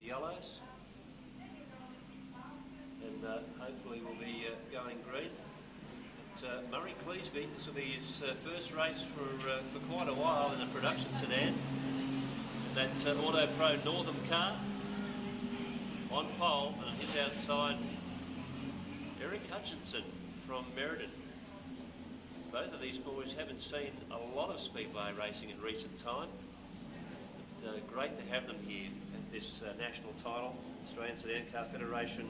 Yellows, and hopefully we'll be going green. But Murray Cleesby, this will be his first race for quite a while in a production sedan. That Auto Pro Northern car on pole, and on his outside, Eric Hutchinson from Meriden. Both of these boys haven't seen a lot of Speedway racing in recent time. But, great to have them here at this national title, Australian Sedan Car Federation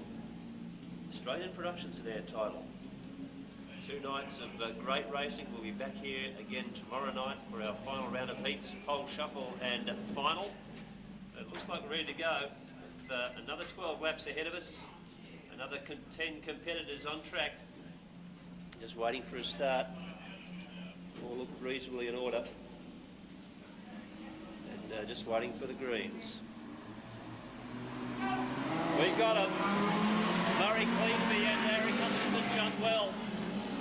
Australian Production Sedan title. 2 nights of great racing. We'll be back here again tomorrow night for our final round of heats, pole shuffle and final. It looks like we're ready to go with another 12 laps ahead of us, another 10 competitors on track, just waiting for a start. All look reasonably in order, and just waiting for the greens. We got them. Murray Cleesby and Eric Hutchinson jump well.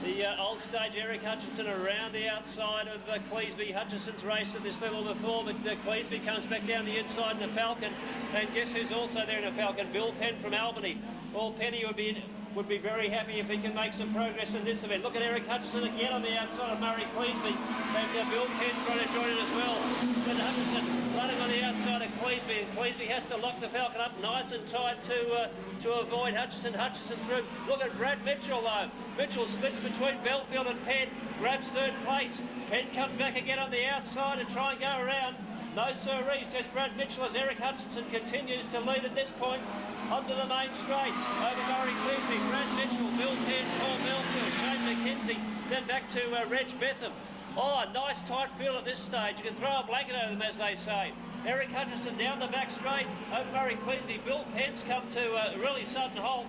The old stage Eric Hutchinson around the outside of Cleesby. Hutchinson's raced at this level before, but Cleesby comes back down the inside in a Falcon. And guess who's also there in a Falcon? Bill Penn from Albany. Well, Penny would be very happy if he can make some progress in this event. Look at Eric Hutchinson again on the outside of Murray Cleesby, and Bill Penn trying to join it as well. But Hutchinson running on the outside of Cleesby, and Cleesby has to lock the Falcon up nice and tight to avoid Hutchinson. Hutchinson through. Look at Brad Mitchell though. Mitchell splits between Belfield and Penn, grabs 3rd place. Penn comes back again on the outside and try and go around. No sirree, says Brad Mitchell, as Eric Hutchinson continues to lead at this point onto the main straight. Over Murray Cleesby, Brad Mitchell, Bill Penn, Paul Melfield, Shane McKenzie, then back to Reg Betham. Oh, a nice tight field at this stage. You can throw a blanket over them, as they say. Eric Hutchinson down the back straight, over Murray Cleesby. Bill Penn's come to a really sudden halt.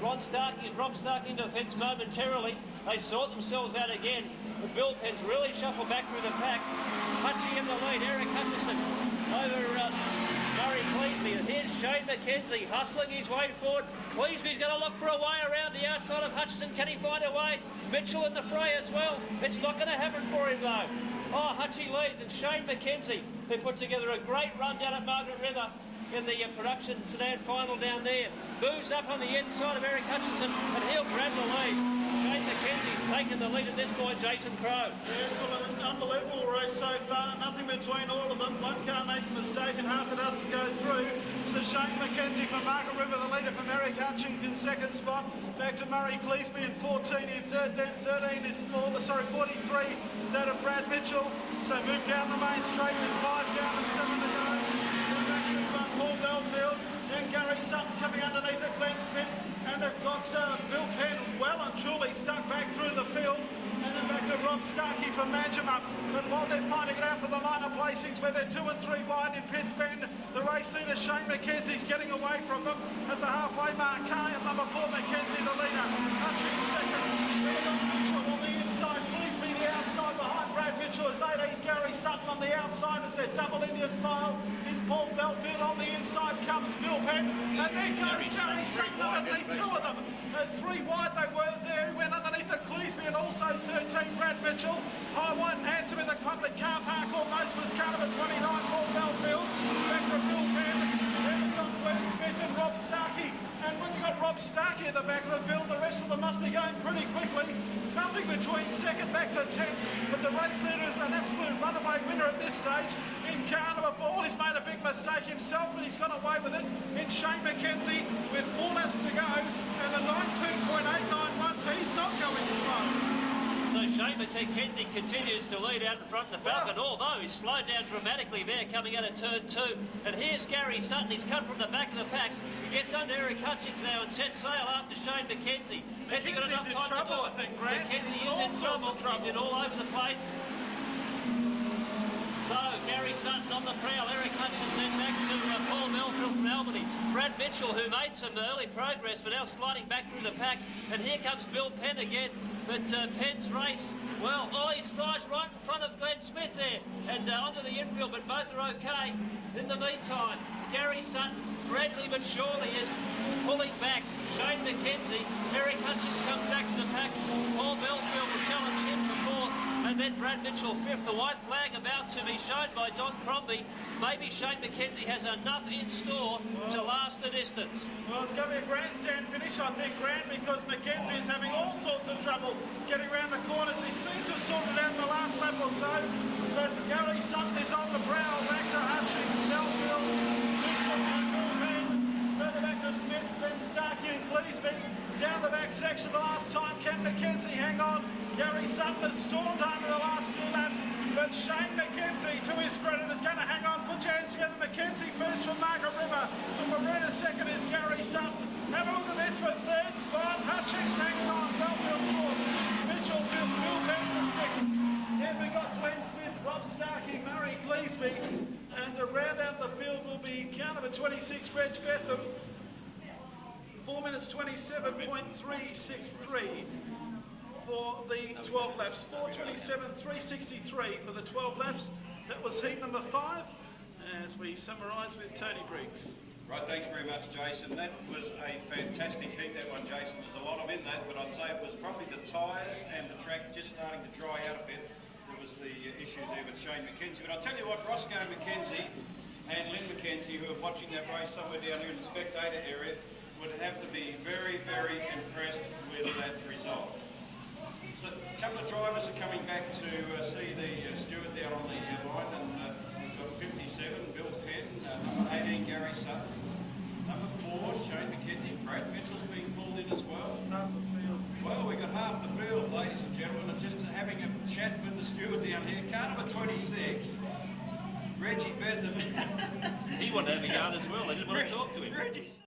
Ron Starkey and Rob Starkey into the fence momentarily. They sort themselves out again. But Bill Penn's really shuffled back through the pack. Hutchie in the lead, Eric Hutchinson over Murray Cleesby. And here's Shane McKenzie hustling his way forward. Cleesby's going to look for a way around the outside of Hutchinson. Can he find a way? Mitchell in the fray as well. It's not going to happen for him though. Oh, Hutchie leads, and Shane McKenzie, who put together a great run down at Margaret River in the production sedan final down there, moves up on the inside of Eric Hutchinson, and he'll grab the lead. Shane McKenzie's taken the lead at this point, Jason Crow. Yes, well, an unbelievable race so far. Nothing between all of them. One car makes a mistake and half it doesn't go through. So Shane McKenzie from Margaret River, the leader from Eric Hutchins in 2nd spot. Back to Murray Cleesby in 14 in 3rd. Then 13 is 43, that of Brad Mitchell. So move down the main straight with 5 down and 7 to go. Back to Paul Belfield. Then Gary Sutton coming underneath at Glenn Smith, and they've got Bill Penn well and truly stuck back through the field, and then back to Rob Starkey from Manjimup. But while they're finding it out for the line-up placings where they're 2 and 3 wide in Pitts Bend, the race leader Shane McKenzie's getting away from them at the halfway mark. And number 4 McKenzie the leader, Hutchins 2nd. Mitchell on the inside, Cleesby the outside behind Brad Mitchell is 18. Gary Sutton on the outside as their double Indian file is Paul Belfield. On the inside comes Bill Penn, and there goes Gary Sutton underneath 2 of them. 3 wide they were there. He went underneath the Cleesby, and also 13 Brad Mitchell. High, white and handsome in the public car park almost was car number 29 Paul Belfield. Back to Bill Penn. Then we've got Glenn Smith and Rob Starkey. And when you've got Rob Starkey at the back of the field, the rest of them must be going pretty quickly. Nothing between 2nd back to 10th, but the race leader is an absolute runaway winner at this stage. In car number 4, he's made a big mistake himself, but he's got away with it. In Shane McKenzie with 4 laps to go, and a 92.891, so he's not going slow. So Shane McKenzie continues to lead out in front of the Falcon, although he's slowed down dramatically there coming out of turn 2. And here's Gary Sutton. He's come from the back of the pack. He gets under Eric Hutchins now and sets sail after Shane McKenzie. Has he got enough time in trouble, to do it? I think, Grant. McKenzie is in trouble. He's in all over the place. So Gary Sutton on the prowl, Eric Hutchins then back to Paul Melfield from Albany. Brad Mitchell, who made some early progress, but now sliding back through the pack. And here comes Bill Penn again. But Penn's race, well, he slides right in front of Glenn Smith there and onto the infield, but both are okay. In the meantime, Gary Sutton gradually but surely is pulling back. Shane McKenzie, Eric Hutchins comes back to the pack. Paul Belfield will challenge him for 4th, And then Brad Mitchell fifth. The white flag about to be shown by Don Crombie. Maybe Shane McKenzie has enough in store to last the distance. Well, it's going to be a grandstand finish, I think, Grant, because McKenzie is having all sorts of trouble getting around the corners. He seems to have sorted out in the last lap or so, but Gary Sutton is on the prowl. Back to Hutchings, Belfield, further back to Smith, then Starkey and Cleesby. Down the back section the last time, can McKenzie hang on? Gary Sutton has stormed over the last few laps, but Shane McKenzie, to his credit, is going to hang on. Put your hands together. McKenzie first from Margaret River, and Marina second is Gary Sutton. Have a look at this for third spot. Hutchings hangs on. Belfield fourth. Mitchell fifth. Bill Penn for sixth. Then we got Glenn Smith, Rob Starkey, Murray Cleesby, and to round out the field will be count number 26, Reg Betham. 4 minutes 27.363 for the 12 laps. 4:27.363 for the 12 laps. That was heat number 5, as we summarise with Tony Briggs. Right, thanks very much, Jason. That was a fantastic heat, that one, Jason. There's a lot of in that, but I'd say it was probably the tyres and the track just starting to dry out a bit. That was the issue there with Shane McKenzie. But I'll tell you what, Roscoe McKenzie and Lynn McKenzie, who are watching that race somewhere down here in the spectator area, would have to be very, very impressed with that result. So a couple of drivers are coming back to see the steward down on the line, and we've got 57, Bill Penn, number 18, Gary Sutton, number 4, Shane McKenzie. Brad Mitchell's being pulled in as well. Half the field. Well, we've got half the field, ladies and gentlemen, and just having a chat with the steward down here. Car number 26, Reggie Betham. He wanted to have a yard as well. They didn't want to talk to him. Reggie's